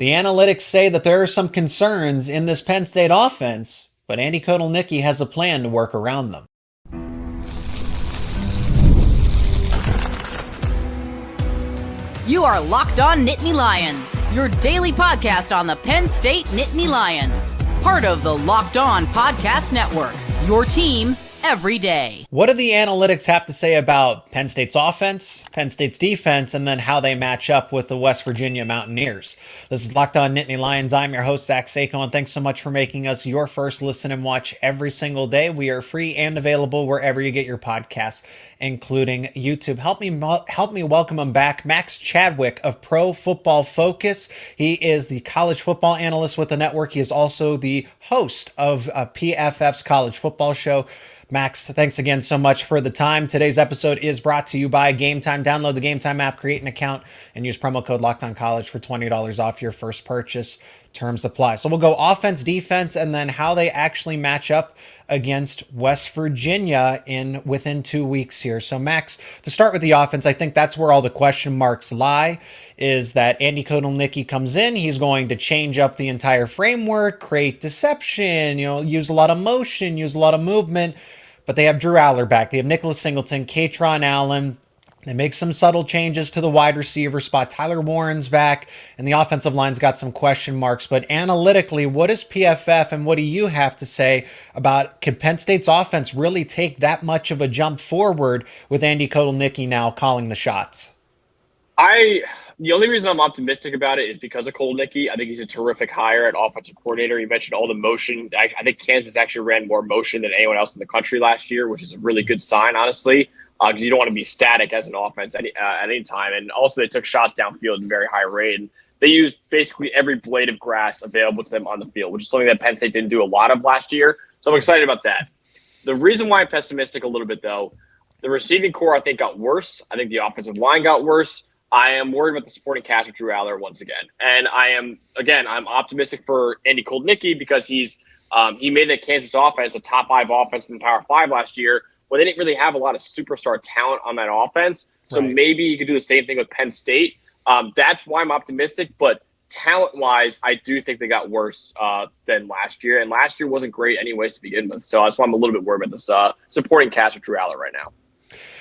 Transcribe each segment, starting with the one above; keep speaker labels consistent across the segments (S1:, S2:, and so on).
S1: The analytics say that there are some concerns in this Penn State offense, but Andy Kotelnicki has a plan to work around them.
S2: You are Locked On NIttany Lions, your daily podcast on the Penn State Nittany Lions. Part of the Locked On Podcast Network, your team every day.
S1: What do the analytics have to say about Penn State's offense, Penn State's defense, and then how they match up with the West Virginia Mountaineers? This is Locked On NIttany Lions. I'm your host, Zach Seyko, and thanks so much for making us your first listen and watch every single day. We are free and available wherever you get your podcasts, including YouTube. Help me welcome him back, Max Chadwick of Pro Football Focus. He is the college football analyst with the network. He is also the host of PFF's college football show. Max, thanks again so much for the time. Today's episode is brought to you by Gametime. Download the Gametime app, create an account, and use promo code LOCKEDONCollege for $20 off your first purchase. Terms apply. So we'll go offense, defense, and then how they actually match up against West Virginia within 2 weeks here. So Max, to start with the offense, I think that's where all the question marks lie, is that Andy Kotelnicki comes in, he's going to change up the entire framework, create deception, use a lot of motion, use a lot of movement. But they have Drew Allar back. They have Nicholas Singleton, Katron Allen. They make some subtle changes to the wide receiver spot. Tyler Warren's back, and the offensive line's got some question marks. But analytically, what is PFF, and what do you have to say about, could Penn State's offense really take that much of a jump forward with Andy Kotelnicki now calling the shots?
S3: The only reason I'm optimistic about it is because of Kotelnicki. I think he's a terrific hire at offensive coordinator. You mentioned all the motion. I think Kansas actually ran more motion than anyone else in the country last year, which is a really good sign, honestly, because you don't want to be static as an offense at any time. And also they took shots downfield at a very high rate. And they used basically every blade of grass available to them on the field, which is something that Penn State didn't do a lot of last year. So I'm excited about that. The reason why I'm pessimistic a little bit, though, the receiving core I think got worse. I think the offensive line got worse. I am worried about the supporting cast of Drew Allar once again. And I'm optimistic for Andy Kotelnicki because he made the Kansas offense a top 5 offense in the Power 5 last year, where they didn't really have a lot of superstar talent on that offense. So maybe he could do the same thing with Penn State. That's why I'm optimistic. But talent-wise, I do think they got worse than last year. And last year wasn't great anyways to begin with. So that's why I'm a little bit worried about this supporting cast of Drew Allar right now.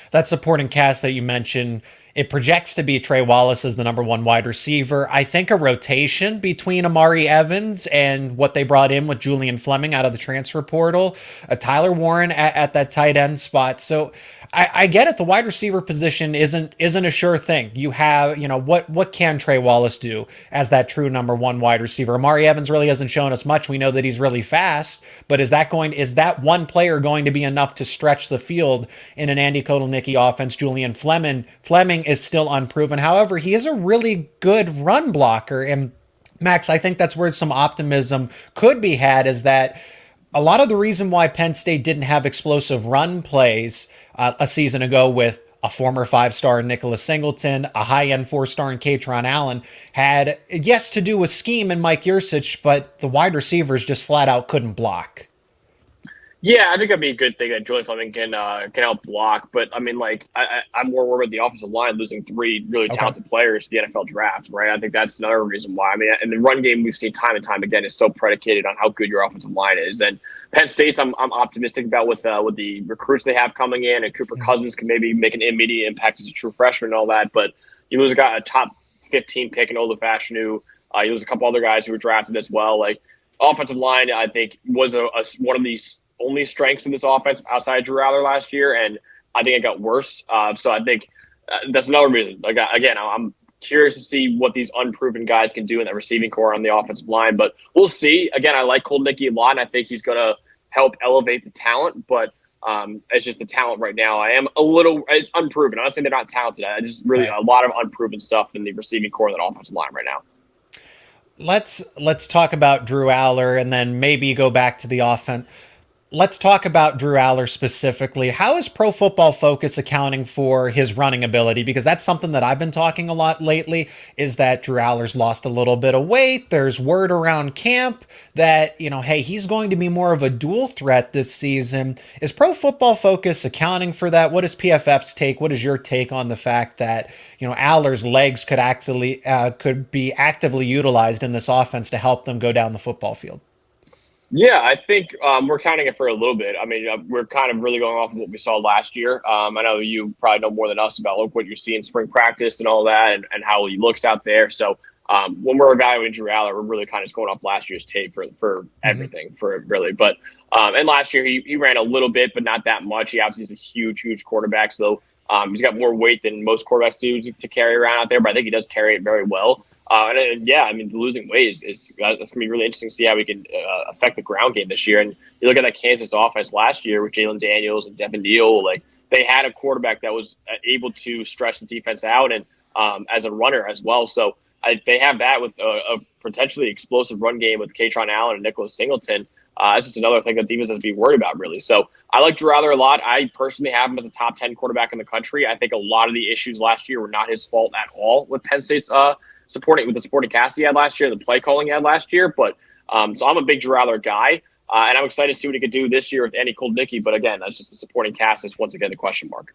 S1: That supporting cast that you mentioned, it projects to be Trey Wallace as the number 1 wide receiver. I think a rotation between Amari Evans and what they brought in with Julian Fleming out of the transfer portal, Tyler Warren at that tight end spot. So I get it. The wide receiver position isn't a sure thing. You have, what can Trey Wallace do as that true number 1 wide receiver? Amari Evans really hasn't shown us much. We know that he's really fast, but is that one player going to be enough to stretch the field in an Andy Kotelnicki offense? Julian Fleming is still unproven. However, he is a really good run blocker. And Max, I think that's where some optimism could be had, is that a lot of the reason why Penn State didn't have explosive run plays a season ago with a former 5-star in Nicholas Singleton, a high-end 4-star in Katron Allen, had, yes, to do with scheme and Mike Yurcich, but the wide receivers just flat out couldn't block.
S3: Yeah, I think that'd be a good thing that Julian Fleming can help block. But, I'm more worried about the offensive line losing 3 really talented players to the NFL draft, right? I think that's another reason why. And the run game we've seen time and time again is so predicated on how good your offensive line is. And Penn State's I'm optimistic about with the recruits they have coming in, and Cooper Cousins can maybe make an immediate impact as a true freshman and all that. But you lose a top 15 pick in Ola Fashanu. You lose a couple other guys who were drafted as well. Like, offensive line, I think, was one of these only strengths in this offense outside of Drew Allar last year, and I think it got worse. So I think that's another reason. Like, again, I'm curious to see what these unproven guys can do in that receiving core on the offensive line, but we'll see. Again, I like Kotelnicki a lot, and I think he's going to help elevate the talent, but it's just the talent right now. It's unproven. I'm not saying they're not talented. I just really a lot of unproven stuff in the receiving core of that offensive line right now.
S1: Let's talk about Drew Allar and then maybe go back to the offense. Let's talk about Drew Allar specifically. How is Pro Football Focus accounting for his running ability? Because that's something that I've been talking a lot lately, is that Drew Allar's lost a little bit of weight. There's word around camp that, hey, he's going to be more of a dual threat this season. Is Pro Football Focus accounting for that? What is PFF's take? What is your take on the fact that, Allar's legs could be actively utilized in this offense to help them go down the football field?
S3: Yeah, I think we're counting it for a little bit. I mean, we're kind of really going off of what we saw last year. I know you probably know more than us about what you see in spring practice and all that and how he looks out there. So when we're evaluating Drew Allar, we're really kind of just going off last year's tape for everything, for really. But and last year he ran a little bit, but not that much. He obviously is a huge quarterback. So he's got more weight than most quarterbacks do to carry around out there, but I think he does carry it very well. Yeah, I mean, losing weight is that's going to be really interesting to see how we can affect the ground game this year. And you look at that Kansas offense last year with Jalen Daniels and Devin Neal, like they had a quarterback that was able to stretch the defense out and as a runner as well. So they have that with a potentially explosive run game with Katron Allen and Nicholas Singleton. That's just another thing that defense has to be worried about, really. So I like Drew Allar a lot. I personally have him as a top 10 quarterback in the country. I think a lot of the issues last year were not his fault at all with Penn State's supporting cast he had last year, the play calling he had last year. But so I'm a big Drew Allar guy, and I'm excited to see what he could do this year with Andy Koldnicki. But again, that's just the supporting cast is once again the question mark.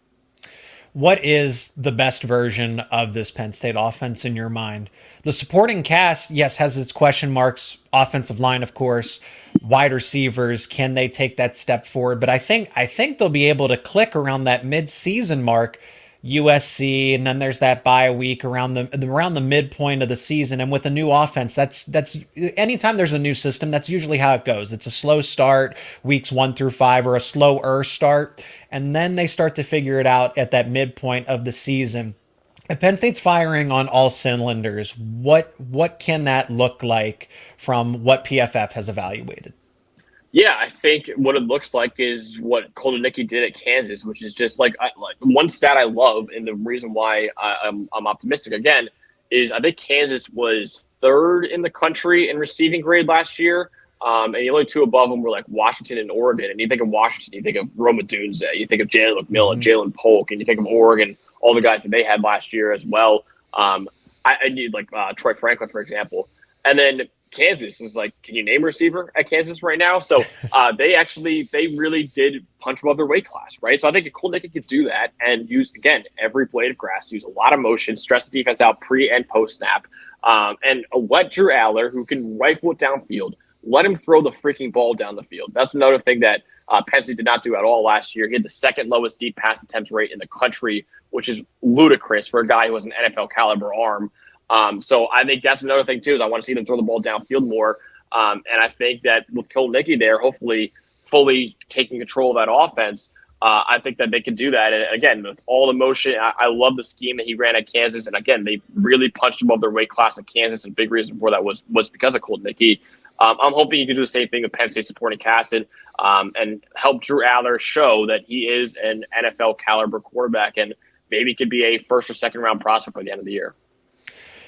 S1: What is the best version of this Penn State offense in your mind? The supporting cast, yes, has its question marks. Offensive line, of course, wide receivers, can they take that step forward? But I think they'll be able to click around that mid-season mark. USC, and then there's that bye week around the midpoint of the season. And with a new offense, that's anytime there's a new system, that's usually how it goes. It's a slow start, weeks 1 through 5, or a slower start, and then they start to figure it out at that midpoint of the season. If Penn State's firing on all cylinders, what can that look like from what PFF has evaluated?
S3: Yeah, I think what it looks like is what Koldnicki did at Kansas, which is just like one stat I love, and the reason why I'm optimistic again is I think Kansas was 3rd in the country in receiving grade last year, and the only 2 above them were like Washington and Oregon. And you think of Washington, you think of Roma Dunze, you think of Jalen McMillan, Jalen Polk, and you think of Oregon, all the guys that they had last year as well. I need like Troy Franklin, for example, and then Kansas is like, can you name a receiver at Kansas right now? So they really did punch above their weight class, right? So I think a Koldnicki could do that and use, again, every blade of grass, use a lot of motion, stress the defense out pre and post snap, and let Drew Allar, who can rifle it downfield, let him throw the freaking ball down the field. That's another thing that Penn State did not do at all last year. He had the 2nd lowest deep pass attempts rate in the country, which is ludicrous for a guy who has an NFL caliber arm. So I think that's another thing too, is I want to see them throw the ball downfield more. And I think that with Koldnicki there, hopefully fully taking control of that offense, I think that they can do that. And again, with all the motion, I love the scheme that he ran at Kansas. And again, they really punched above their weight class at Kansas. And a big reason for that was because of Koldnicki. I'm hoping he can do the same thing with Penn State supporting cast and help Drew Allar show that he is an NFL caliber quarterback and maybe could be a 1st or 2nd round prospect by the end of the year.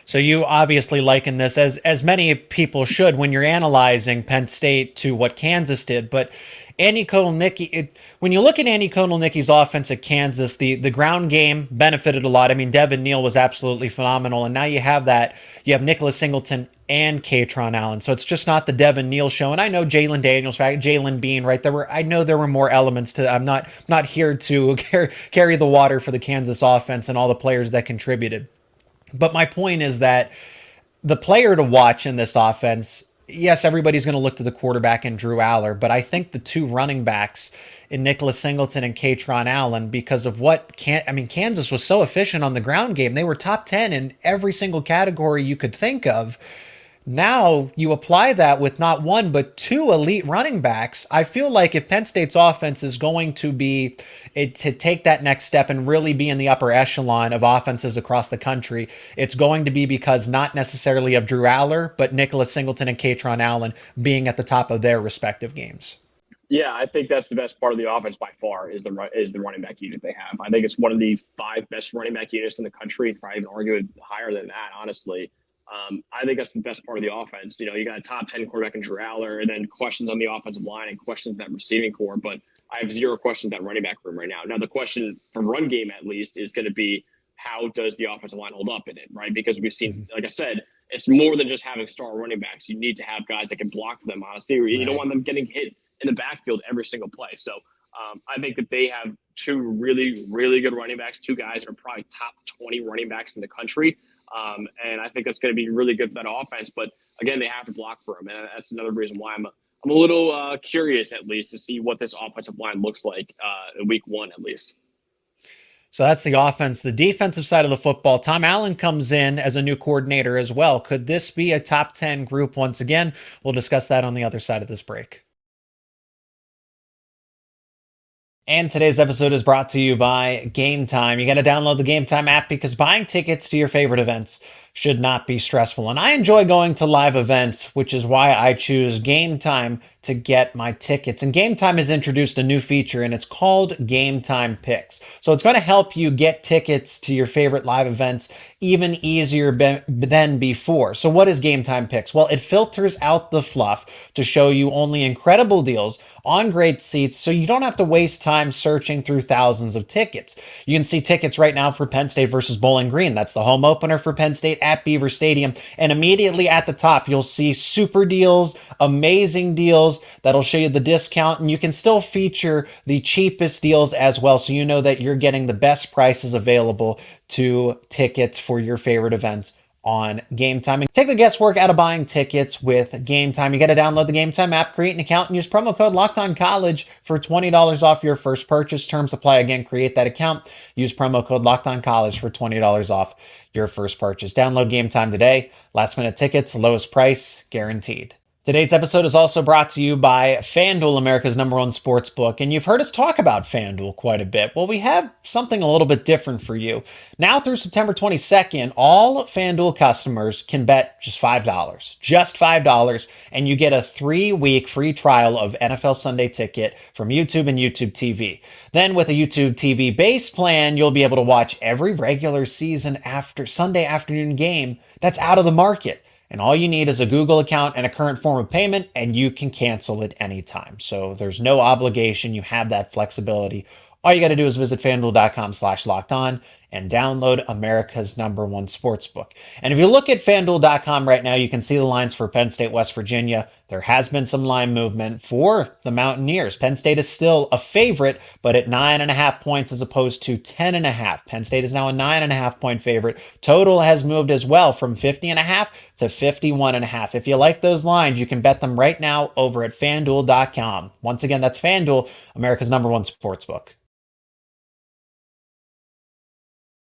S1: So you obviously liken this, as many people should, when you're analyzing Penn State, to what Kansas did. But Andy Kotelnicki, when you look at Andy Kotelnicki's offense at Kansas, the ground game benefited a lot. I mean, Devin Neal was absolutely phenomenal. And now you have Nicholas Singleton and Katron Allen. So it's just not the Devin Neal show. And I know Jalen Daniels, Jalen Bean, right? I know there were more elements to. I'm not here to carry the water for the Kansas offense and all the players that contributed. But my point is that the player to watch in this offense, yes, everybody's going to look to the quarterback in Drew Allar, but I think the 2 running backs in Nicholas Singleton and Katron Allen, because of Kansas was so efficient on the ground game. They were top 10 in every single category you could think of. Now you apply that with not 1, but 2 elite running backs. I feel like if Penn State's offense is going to take that next step and really be in the upper echelon of offenses across the country, it's going to be because not necessarily of Drew Allar, but Nicholas Singleton and Katron Allen being at the top of their respective games.
S3: Yeah, I think that's the best part of the offense by far is the running back unit they have. I think it's one of the 5 best running back units in the country. Probably even argue it higher than that, honestly. I think that's the best part of the offense. You got a top 10 quarterback in Drew Allar, and then questions on the offensive line and questions in that receiving core. But I have zero questions in that running back room right now. Now, the question from run game, at least, is going to be how does the offensive line hold up in it, right? Because we've seen, like I said, it's more than just having star running backs. You need to have guys that can block for them, honestly. You don't want them getting hit in the backfield every single play. So I think that they have two really, really good running backs. Two guys are probably top 20 running backs in the country. And I think that's going to be really good for that offense. But again, they have to block for them. And that's another reason why I'm a little curious, at least, to see what this offensive line looks like in week one, at least.
S1: So that's the offense. The defensive side of the football, Tom Allen comes in as a new coordinator as well. Could this be a top 10 group once again? We'll discuss that on the other side of this break. And today's episode is brought to you by Gametime. You got to download the Gametime app because buying tickets to your favorite events should not be stressful. And I enjoy going to live events, which is why I choose Gametime to get my tickets. And Gametime has introduced a new feature, and it's called Gametime Picks. So it's going to help you get tickets to your favorite live events even easier than before. So what is Gametime Picks? Well, it filters out the fluff to show you only incredible deals on great seats, so you don't have to waste time searching through thousands of tickets. You can see tickets right now for Penn State versus Bowling Green. That's the home opener for Penn State at Beaver Stadium. And immediately at the top, you'll see super deals, amazing deals that'll show you the discount, and you can still feature the cheapest deals as well, so you know that you're getting the best prices available to tickets for your favorite events on Gametime. And take the guesswork out of buying tickets with Gametime. You got to download the Gametime app, create an account, and use promo code LOCKEDONCollege for $20 off your first purchase. Terms apply. Again, create that account, use promo code LOCKEDONCollege for $20 off your first purchase. Download Gametime today. Last minute tickets, lowest price guaranteed. Today's episode is also brought to you by FanDuel, America's #1 sports book. And you've heard us talk about FanDuel quite a bit. Well, we have something a little bit different for you. Now through September 22nd, all FanDuel customers can bet just $5. Just $5. And you get a 3-week free trial of NFL Sunday Ticket from YouTube and YouTube TV. Then with a YouTube TV base plan, you'll be able to watch every regular season after Sunday afternoon game that's out of the market. And all you need is a Google account and a current form of payment, and you can cancel it anytime. So there's no obligation. You have that flexibility. All you got to do is visit FanDuel.com/lockedon and download America's #1 sportsbook. And if you look at FanDuel.com right now, you can see the lines for Penn State, West Virginia. There has been some line movement for the Mountaineers. Penn State is still a favorite, but at 9.5 points as opposed to 10.5. Penn State is now a 9.5 point favorite. Total has moved as well from 50.5 to 51.5. If you like those lines, you can bet them right now over at FanDuel.com. Once again, that's FanDuel, America's #1 sportsbook.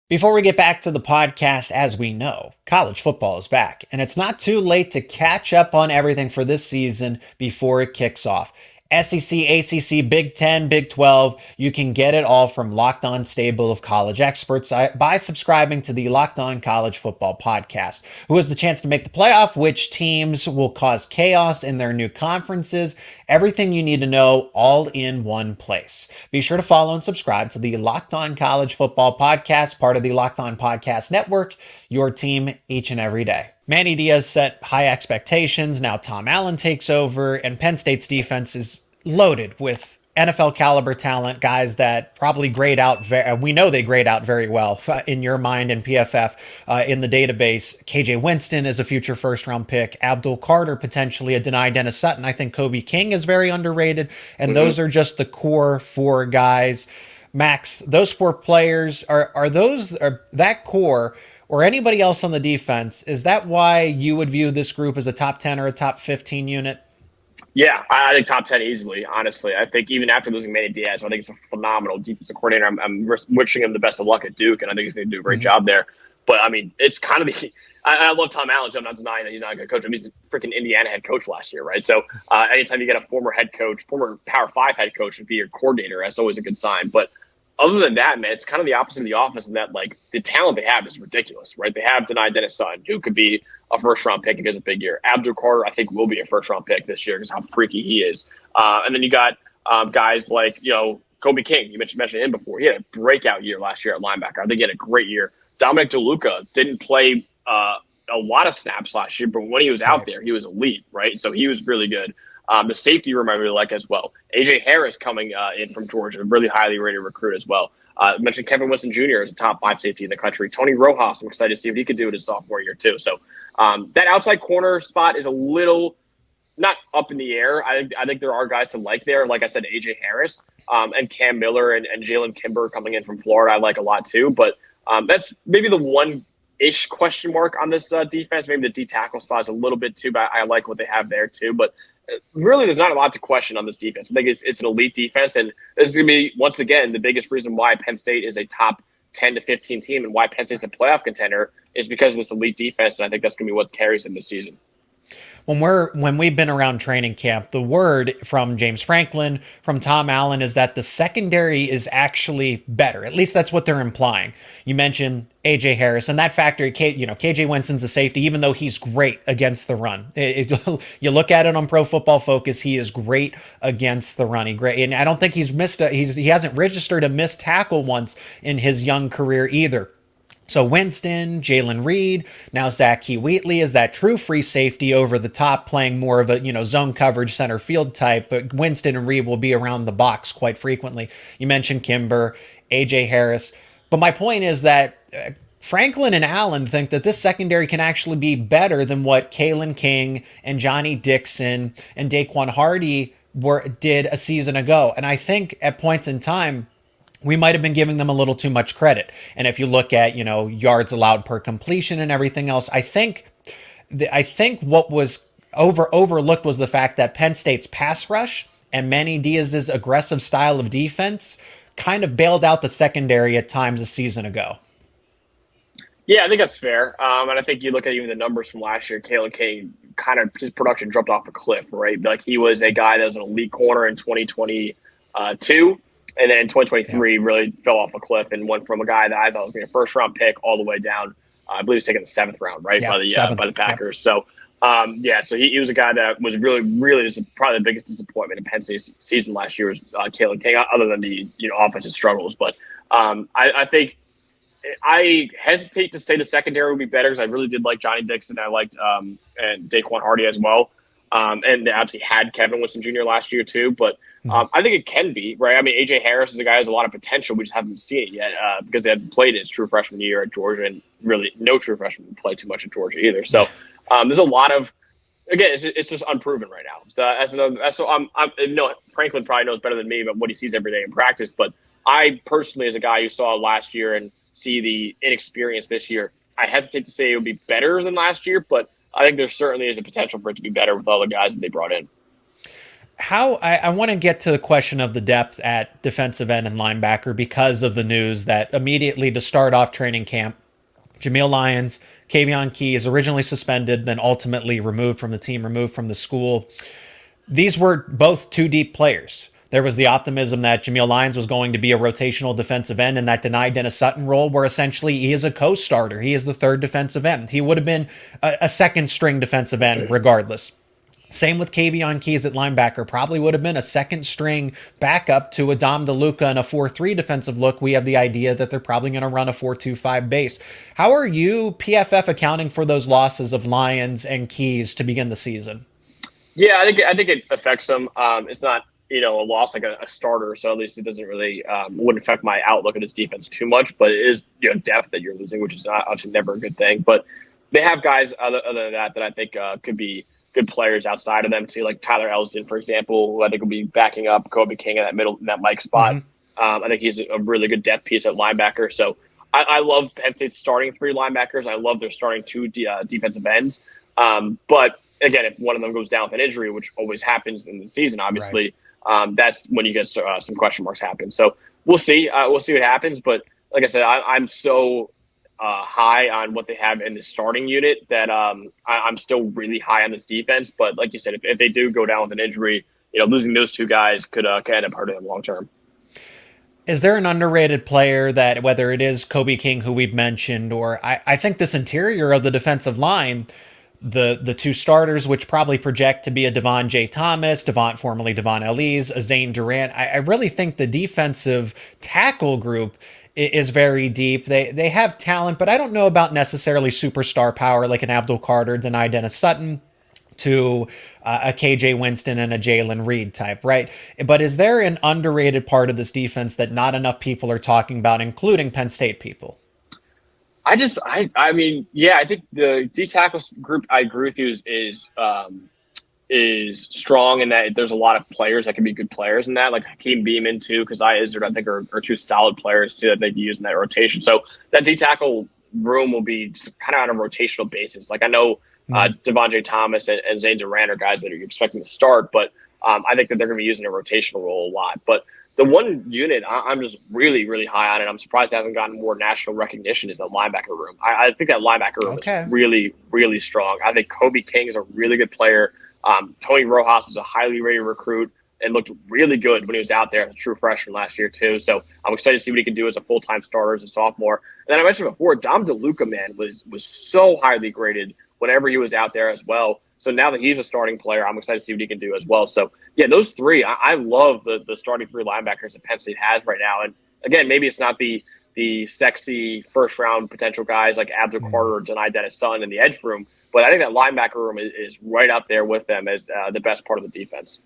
S1: Before we get back to the podcast, as we know, college football is back, and it's not too late to catch up on everything for this season before it kicks off. SEC, ACC, Big 10, Big 12, you can get it all from Locked On stable of college experts by subscribing to the Locked On College Football Podcast. Who has the chance to make the playoff? Which teams will cause chaos in their new conferences? Everything you need to know all in one place. Be sure to follow and subscribe to the Locked On College Football Podcast, part of the Locked On Podcast Network, your team each and every day. Manny Diaz set high expectations. Now Tom Allen takes over, and Penn State's defense is loaded with NFL caliber talent, guys that probably grade out. We know they grade out very well in your mind in PFF in the database. KJ Winston is a future first-round pick. Abdul Carter, potentially a denied Dennis Sutton. I think Kobe King is very underrated. And those are just the core 4 guys. Max, those 4 players, are that core or anybody else on the defense, is that why you would view this group as a top 10 or a top 15 unit?
S3: Yeah, I think top 10 easily, honestly. I think even after losing Manny Diaz, I think it's a phenomenal defensive coordinator. I'm wishing him the best of luck at Duke, and I think he's going to do a great job there. But, I mean, it's kind of the – I love Tom Allen, so I'm not denying that he's not a good coach. I mean, he's a freaking Indiana head coach last year, right? So anytime you get a former head coach, former Power 5 head coach to be your coordinator, that's always a good sign. But other than that, man, it's kind of the opposite of the offense in that, like, the talent they have is ridiculous, right? They have denied Dennis Sutton, who could be a first-round pick if he has a big year. Abdul Carter, I think, will be a first-round pick this year because how freaky he is. And then you got guys like, Kobe King. You mentioned him before. He had a breakout year last year at linebacker. I think he had a great year. Dominic DeLuca didn't play a lot of snaps last year, but when he was out there, he was elite, right? So he was really good. The safety room I really like as well. A.J. Harris coming in from Georgia, a really highly rated recruit as well. I mentioned Kevin Winston Jr. as a top 5 safety in the country. Tony Rojas, I'm excited to see what he could do in his sophomore year too. So that outside corner spot is a little not up in the air. I think there are guys to like there. Like I said, A.J. Harris and Cam Miller and Jalen Kimber coming in from Florida I like a lot too. But that's maybe the one-ish question mark on this defense. Maybe the D-tackle spot is a little bit too, but I like what they have there too. But really, there's not a lot to question on this defense. I think it's an elite defense, and this is going to be, once again, the biggest reason why Penn State is a top 10 to 15 team and why Penn State's a playoff contender is because of this elite defense, and I think that's going to be what carries them this season.
S1: When we've been around training camp, the word from James Franklin, from Tom Allen, is that the secondary is actually better. At least that's what they're implying. You mentioned A.J. Harris, and that factor, KJ Winston's a safety, even though he's great against the run. You look at it on Pro Football Focus, he is great against the run. And I don't think he hasn't registered a missed tackle once in his young career either. So Winston, Jalen Reed, now Zach Wheatley is that true free safety over the top, playing more of a zone coverage center field type. But Winston and Reed will be around the box quite frequently. You mentioned Kimber, A.J. Harris. But my point is that Franklin and Allen think that this secondary can actually be better than what Kalen King and Johnny Dixon and Daquan Hardy did a season ago. And I think at points in time, we might have been giving them a little too much credit. And if you look at, yards allowed per completion and everything else, I think what was overlooked was the fact that Penn State's pass rush and Manny Diaz's aggressive style of defense kind of bailed out the secondary at times a season ago.
S3: Yeah, I think that's fair. And I think you look at even the numbers from last year, Kalen King, kind of his production dropped off a cliff, right? Like he was a guy that was an elite corner in 2022. And then in 2023, really fell off a cliff and went from a guy that I thought was going to be a first-round pick all the way down. I believe he was taken the 7th round, right, by the Packers. Yep. So, so he was a guy that was really, really probably the biggest disappointment in Penn State's season last year was Kalen King, other than the offensive struggles. But I think I hesitate to say the secondary would be better because I really did like Johnny Dixon. I liked and Daquan Hardy as well. And they obviously had Kevin Winston Jr. last year too, but I think it can be, right? I mean, A.J. Harris is a guy who has a lot of potential. We just haven't seen it yet because they haven't played his true freshman year at Georgia, and really no true freshman play too much at Georgia either. So there's a lot of, again, it's just unproven right now. So Franklin probably knows better than me about what he sees every day in practice, but I personally, as a guy who saw last year and see the inexperience this year, I hesitate to say it would be better than last year, but I think there certainly is a potential for it to be better with all the guys that they brought in.
S1: I want to get to the question of the depth at defensive end and linebacker because of the news that immediately to start off training camp, Jameel Lyons, Kavion Keys, originally suspended, then ultimately removed from the team, removed from the school. These were both two deep players. There was the optimism that Jameel Lyons was going to be a rotational defensive end in that denied Dennis Sutton role, where essentially he is a co-starter. He is the third defensive end. He would have been a second string defensive end regardless. Same with Kavion Keys at linebacker. Probably would have been a second string backup to a Dom DeLuca and a 4-3 defensive look. We have the idea that they're probably going to run a 4-2-5 base. How are you, PFF, accounting for those losses of Lyons and Keys to begin the season?
S3: Yeah, I think it affects them. It's not a loss like a starter, so at least it doesn't really wouldn't affect my outlook of this defense too much. But it is depth that you're losing, which is obviously never a good thing. But they have guys other than that I think could be good players outside of them too, like Tyler Elsdon, for example, who I think will be backing up Kobe King in that Mike spot. I think he's a really good depth piece at linebacker. So I love Penn State's starting 3 linebackers. I love their starting 2 defensive ends. But again, if one of them goes down with an injury, which always happens in the season, obviously, that's when you get some question marks happen. So we'll see. We'll see what happens. But like I said, I'm so high on what they have in the starting unit that I'm still really high on this defense. But like you said, if they do go down with an injury, losing those 2 guys could end up hurting them long term.
S1: Is there an underrated player that, whether it is Kobe King, who we've mentioned, or I think this interior of the defensive line, the 2 starters, which probably project to be a Devon J. Thomas, formerly Devon Elise, a Zane Durant. I really think the defensive tackle group is very deep. They have talent, but I don't know about necessarily superstar power like an Abdul Carter, Deni Dennis Sutton, to a KJ Winston and a Jalen Reed type, right? But is there an underrated part of this defense that not enough people are talking about, including Penn State people?
S3: I mean, yeah, I think the D tackles group, I agree with you, is strong in that there's a lot of players that can be good players in that, like Hakeem Beamon too, Kazai Izzard, I think are two solid players too that they can use in that rotation. So that D tackle room will be just kind of on a rotational basis. Like I know Devontae Thomas and Zane Durant are guys that are expecting to start, but I think that they're going to be using a rotational role a lot. But the one unit I'm just really, really high on, and I'm surprised it hasn't gotten more national recognition, is the linebacker room. I think that linebacker room is really, really strong. I think Kobe King is a really good player. Tony Rojas is a highly rated recruit and looked really good when he was out there as a true freshman last year too. So I'm excited to see what he can do as a full-time starter as a sophomore. And then I mentioned before, Dom DeLuca, man, was so highly graded whenever he was out there as well. So now that he's a starting player, I'm excited to see what he can do as well. So yeah, those three, I love the starting three linebackers that Penn State has right now. And again, maybe it's not the sexy first-round potential guys like Abdul Carter or Deni Dennis Sutton in the edge room, but I think that linebacker room is right up there with them as the best part of the defense.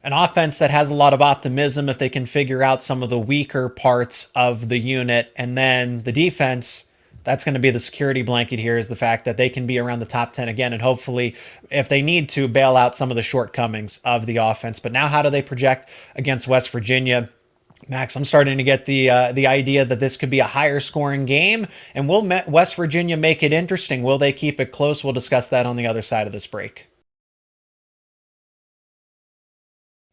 S1: An offense that has a lot of optimism if they can figure out some of the weaker parts of the unit. And then the defense, that's going to be the security blanket here, is the fact that they can be around the top 10 again. And hopefully, if they need to, bail out some of the shortcomings of the offense. But now how do they project against West Virginia? Max, I'm starting to get the idea that this could be a higher scoring game. And will West Virginia make it interesting? Will they keep it close? We'll discuss that on the other side of this break.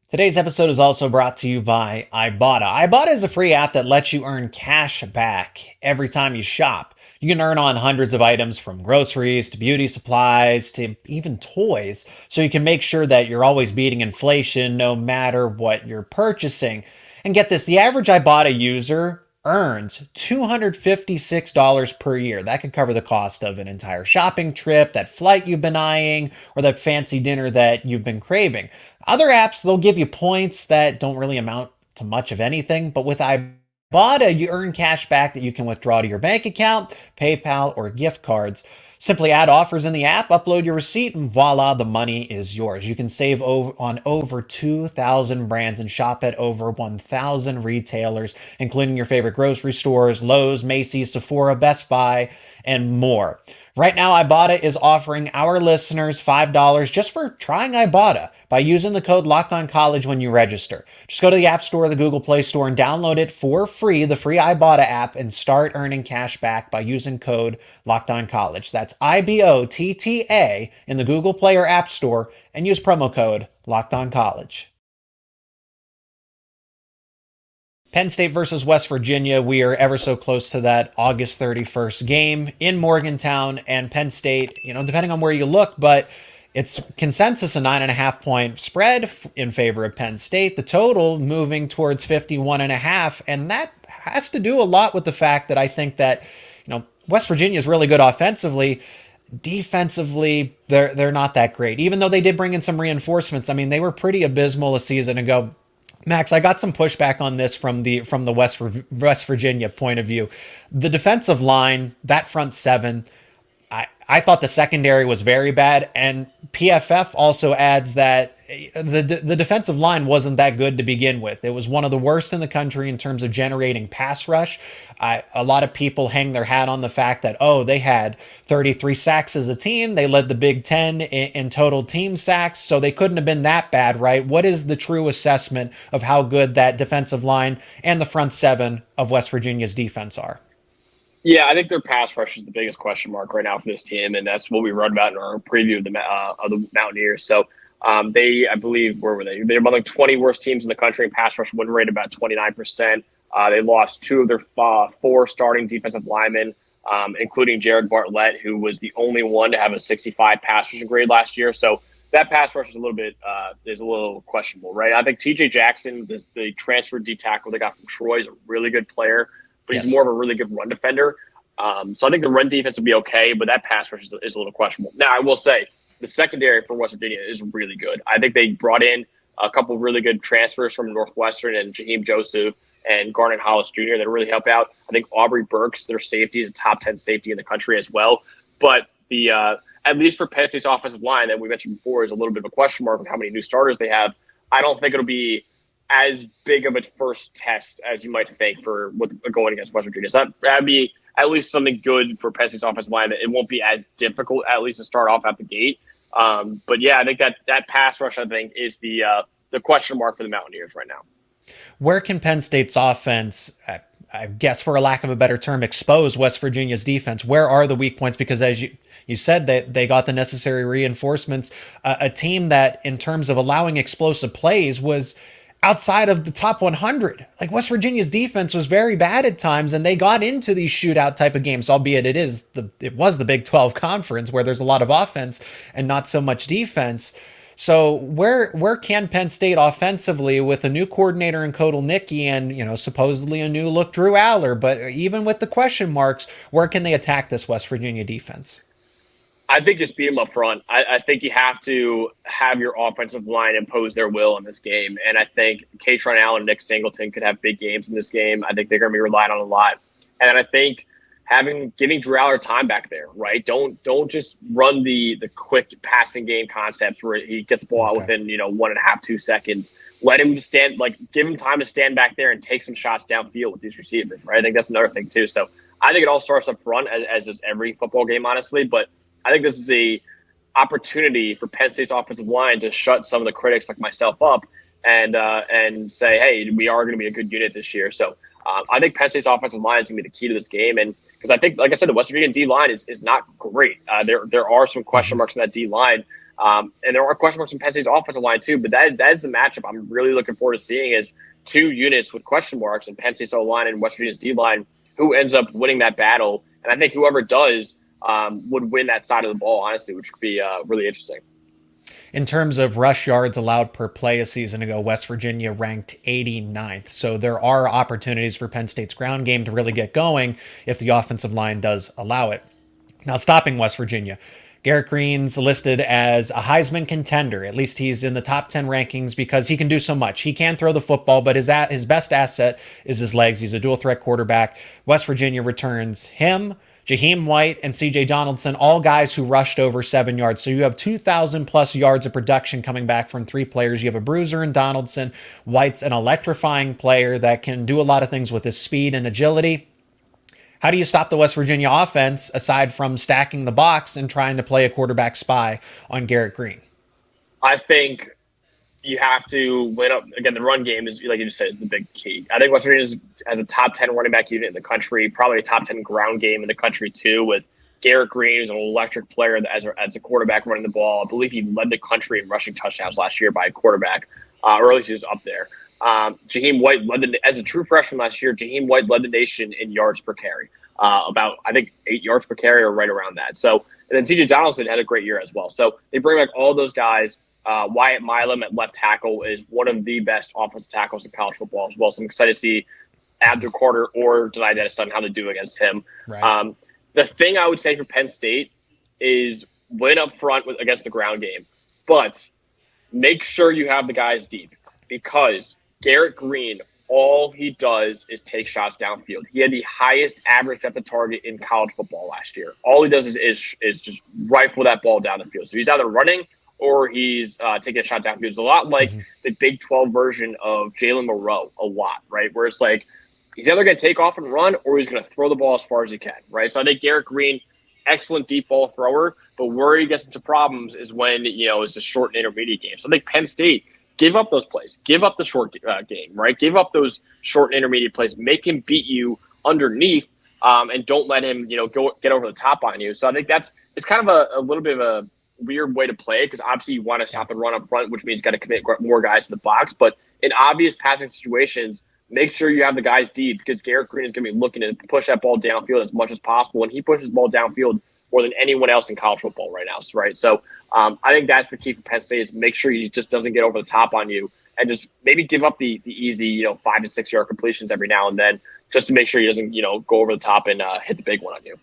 S1: Today's episode is also brought to you by Ibotta. Ibotta is a free app that lets you earn cash back every time you shop. You can earn on hundreds of items from groceries to beauty supplies to even toys, so you can make sure that you're always beating inflation no matter what you're purchasing. And get this, the average Ibotta user earns $256 per year. That could cover the cost of an entire shopping trip, that flight you've been eyeing, or that fancy dinner that you've been craving. Other apps, they'll give you points that don't really amount to much of anything, but with Ibotta, you earn cash back that you can withdraw to your bank account, PayPal, or gift cards. Simply add offers in the app, upload your receipt, and voila, the money is yours. You can save on over 2,000 brands and shop at over 1,000 retailers, including your favorite grocery stores, Lowe's, Macy's, Sephora, Best Buy, and more. Right now, Ibotta is offering our listeners $5 just for trying Ibotta by using the code LOCKEDONCollege when you register. Just go to the App Store or the Google Play Store and download it for free, the free Ibotta app, and start earning cash back by using code LOCKEDONCollege. That's IBOTTA in the Google Play or App Store, and use promo code LOCKEDONCollege. Penn State versus West Virginia. We are ever so close to that August 31st game in Morgantown, and Penn State, depending on where you look, but it's consensus a 9.5 point spread in favor of Penn State. The total moving towards 51.5, and that has to do a lot with the fact that I think that, West Virginia is really good offensively. Defensively, they're not that great. Even though they did bring in some reinforcements, I mean, they were pretty abysmal a season ago. Max, I got some pushback on this from the West Virginia point of view. The defensive line, that front seven, I thought the secondary was very bad, and PFF also adds that the defensive line wasn't that good to begin with. It was one of the worst in the country in terms of generating pass rush. A lot of people hang their hat on the fact that, they had 33 sacks as a team. They led the Big Ten in total team sacks, so they couldn't have been that bad, right? What is the true assessment of how good that defensive line and the front seven of West Virginia's defense are?
S3: Yeah, I think their pass rush is the biggest question mark right now for this team, and that's what we wrote about in our preview of the Mountaineers. So they, I believe, where were they? They're among the 20 worst teams in the country in pass rush win rate, about 29%. They lost two of their four starting defensive linemen, including Jared Bartlett, who was the only one to have a 65 pass rushing grade last year. So that pass rush is a little questionable, right? I think TJ Jackson, the transfer D tackle they got from Troy, is a really good player, but he's more of a really good run defender. So I think the run defense will be okay, but that pass rush is a little questionable. Now, I will say the secondary for West Virginia is really good. I think they brought in a couple of really good transfers from Northwestern and Jaheim Joseph and Garnet Hollis Jr. that really help out. I think Aubrey Burks, their safety, is a top 10 safety in the country as well. But the at least for Penn State's offensive line that we mentioned before is a little bit of a question mark on how many new starters they have. I don't think it'll be as big of a first test as you might think for going against West Virginia. So that'd be at least something good for Penn State's offensive line. It won't be as difficult, at least to start off at the gate. But yeah, I think that pass rush, I think, is the question mark for the Mountaineers right now.
S1: Where can Penn State's offense, I guess for a lack of a better term, expose West Virginia's defense? Where are the weak points? Because as you said, that they got the necessary reinforcements, a team that in terms of allowing explosive plays was outside of the top 100. Like West Virginia's defense was very bad at times, and they got into these shootout type of games, albeit it was the Big 12 conference where there's a lot of offense and not so much defense. So where can Penn State offensively with a new coordinator in Kotelnicki and, supposedly a new look Drew Allar, but even with the question marks, where can they attack this West Virginia defense?
S3: I think just beat them up front. I think you have to have your offensive line impose their will in this game. And I think Katron Allen and Nick Singleton could have big games in this game. I think they're going to be relied on a lot. And I think giving Drew Allar time back there, right? Don't just run the quick passing game concepts where he gets the ball out within 1.5, 2 seconds. Let him give him time to stand back there and take some shots downfield with these receivers, right? I think that's another thing too. So I think it all starts up front, as does every football game, honestly. But I think this is a opportunity for Penn State's offensive line to shut some of the critics like myself up and say, hey, we are going to be a good unit this year. So I think Penn State's offensive line is going to be the key to this game. And because I think, like I said, the West Virginia D-line is not great. There are some question marks in that D-line. And there are question marks in Penn State's offensive line too. But that is the matchup I'm really looking forward to seeing is two units with question marks in Penn State's O-line and West Virginia's D-line who ends up winning that battle. And I think whoever does would win that side of the ball, honestly, which could be really interesting.
S1: In terms of rush yards allowed per play a season ago, West Virginia ranked 89th. So there are opportunities for Penn State's ground game to really get going if the offensive line does allow it. Now, stopping West Virginia, Garrett Green's listed as a Heisman contender. At least he's in the top 10 rankings because he can do so much. He can throw the football, but his best asset is his legs. He's a dual threat quarterback. West Virginia returns him, Jaheim White, and C.J. Donaldson, all guys who rushed over 7 yards. So you have 2,000 plus yards of production coming back from three players. You have a bruiser in Donaldson. White's an electrifying player that can do a lot of things with his speed and agility. How do you stop the West Virginia offense aside from stacking the box and trying to play a quarterback spy on Garrett Green?
S3: I think you have to win up. Again, the run game is, like you just said, is the big key. I think West Virginia has a top 10 running back unit in the country, probably a top 10 ground game in the country too, with Garrett Green, who's an electric player as a quarterback running the ball. I believe he led the country in rushing touchdowns last year by a quarterback, or at least he was up there. Jaheim White as a true freshman last year. Jaheim White led the nation in yards per carry, about I think 8 yards per carry or right around that. So, and then C.J. Donaldson had a great year as well. So they bring back all those guys. Wyatt Milam at left tackle is one of the best offensive tackles in college football as well. So I'm excited to see Abdul Carter or Denai Denison how to do against him. Right. The thing I would say for Penn State is win up front against the ground game, but make sure you have the guys deep because Garrett Green, all he does is take shots downfield. He had the highest average depth of target in college football last year. All he does is just rifle that ball down the field. So he's either running or he's taking a shot downfield. It's a lot like the Big 12 version of Jalen Moreau, a lot, right? Where it's like he's either going to take off and run or he's going to throw the ball as far as he can, right? So I think Garrett Green, excellent deep ball thrower, but where he gets into problems is when, it's a short and intermediate game. So I think Penn State, give up those plays. Give up the short game, right? Give up those short and intermediate plays. Make him beat you underneath and don't let him, get over the top on you. So I think it's kind of a little bit of a weird way to play because obviously you want to stop the run up front, which means you got to commit more guys to the box. But in obvious passing situations, make sure you have the guys deep because Garrett Green is going to be looking to push that ball downfield as much as possible. And he pushes the ball downfield more than anyone else in college football right now. Right. So I think that's the key for Penn State is make sure he just doesn't get over the top on you and just maybe give up the easy, 5 to 6 yard completions every now and then just to make sure he doesn't, go over the top and hit the big one on you.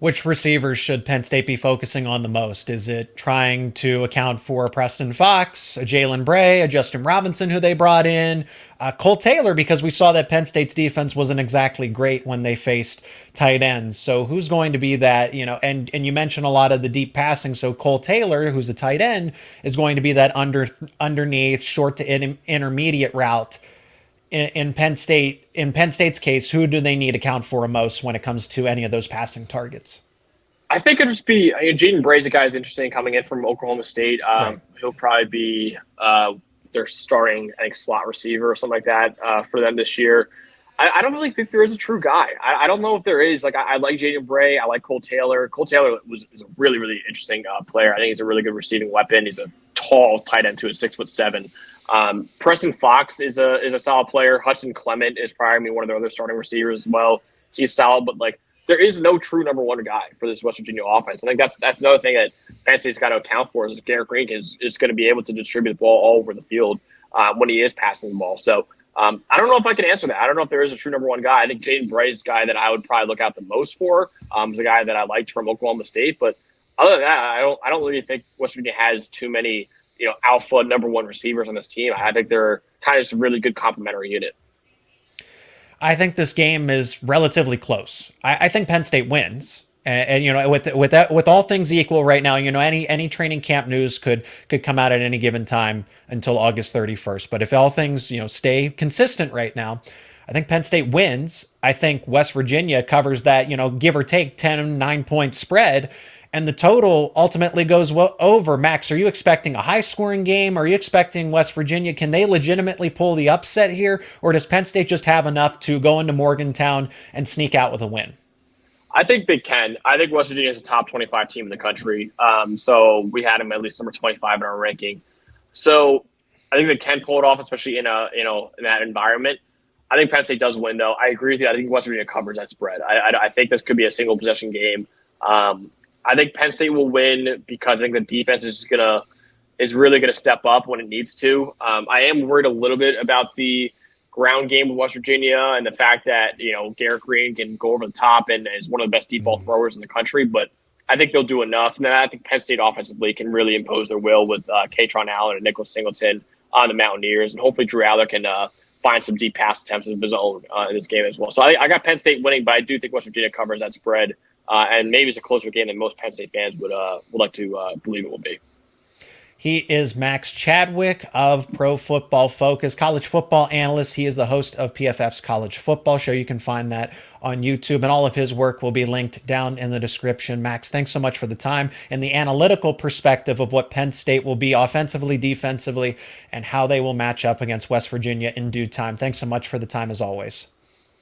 S1: Which receivers should Penn State be focusing on the most? Is it trying to account for Preston Fox, a Jalen Bray, a Justin Robinson who they brought in, Cole Taylor, because we saw that Penn State's defense wasn't exactly great when they faced tight ends. So who's going to be that, and you mentioned a lot of the deep passing. So Cole Taylor, who's a tight end, is going to be that underneath short to intermediate route. In Penn State's case, who do they need to account for most when it comes to any of those passing targets?
S3: I think it'll just be Jaden Bray's a guy who's interesting coming in from Oklahoma State. Right. He'll probably be their starting, I think, slot receiver or something like that for them this year. I don't really think there is a true guy. I don't know if there is. Like, I like Jaden Bray. I like Cole Taylor. Cole Taylor is a really, really interesting player. I think he's a really good receiving weapon. He's a tall tight end too, at 6'7". Preston Fox is a solid player. Hudson Clement is probably one of their other starting receivers as well. He's solid, but there is no true number one guy for this West Virginia offense. I think that's another thing that Penn State's got to account for is Garrett Green is going to be able to distribute the ball all over the field when he is passing the ball. So I don't know if I can answer that. I don't know if there is a true number one guy. I think Jaden Bray's the guy that I would probably look out the most for. Is a guy that I liked from Oklahoma State, but other than that, I don't really think West Virginia has too many alpha number one receivers on this team. I think they're kind of just a really good complementary unit.
S1: I think this game is relatively close. I think Penn State wins. And with all things equal right now, any training camp news could come out at any given time until August 31st. But if all things, stay consistent right now, I think Penn State wins. I think West Virginia covers that, give or take 9-point spread. And the total ultimately goes over. Max, are you expecting a high-scoring game? Are you expecting West Virginia? Can they legitimately pull the upset here? Or does Penn State just have enough to go into Morgantown and sneak out with a win?
S3: I think they can. I think West Virginia is a top 25 team in the country. So we had them at least number 25 in our ranking. So I think they can pull it off, especially in that environment. I think Penn State does win, though. I agree with you. I think West Virginia covers that spread. I think this could be a single-possession game. I think Penn State will win because I think the defense is really gonna step up when it needs to. I am worried a little bit about the ground game with West Virginia and the fact that Garrett Green can go over the top and is one of the best deep ball throwers in the country. But I think they'll do enough. And then I think Penn State offensively can really impose their will with Katron Allar and Nicholas Singleton on the Mountaineers, and hopefully Drew Allar can find some deep pass attempts of his own in this game as well. So I got Penn State winning, but I do think West Virginia covers that spread. And maybe it's a closer game than most Penn State fans would like to believe it will be.
S1: He is Max Chadwick of Pro Football Focus, college football analyst. He is the host of PFF's College Football Show. You can find that on YouTube, and all of his work will be linked down in the description. Max, thanks so much for the time and the analytical perspective of what Penn State will be offensively, defensively, and how they will match up against West Virginia in due time. Thanks so much for the time as always.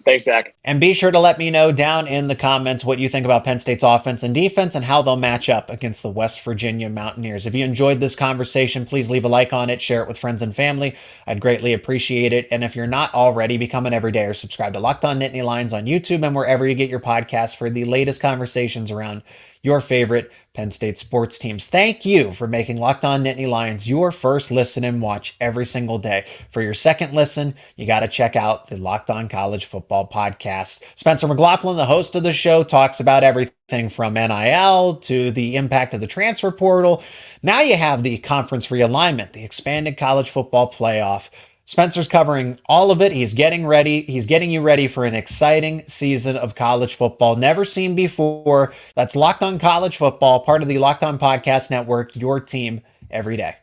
S3: Thanks, Zach.
S1: And be sure to let me know down in the comments what you think about Penn State's offense and defense and how they'll match up against the West Virginia Mountaineers. If you enjoyed this conversation, please leave a like on it, share it with friends and family. I'd greatly appreciate it. And if you're not already, become an everydayer. Subscribe to Locked On NIttany Lions on YouTube and wherever you get your podcasts for the latest conversations around your favorite Penn State sports teams. Thank you for making Locked On Nittany Lions your first listen and watch every single day. For your second listen, you got to check out the Locked On College Football Podcast. Spencer McLaughlin, the host of the show, talks about everything from NIL to the impact of the transfer portal. Now you have the conference realignment, the expanded college football playoff. Spencer's covering all of it. He's getting ready. He's getting you ready for an exciting season of college football never seen before. That's Locked On College Football, part of the Locked On Podcast Network, your team every day.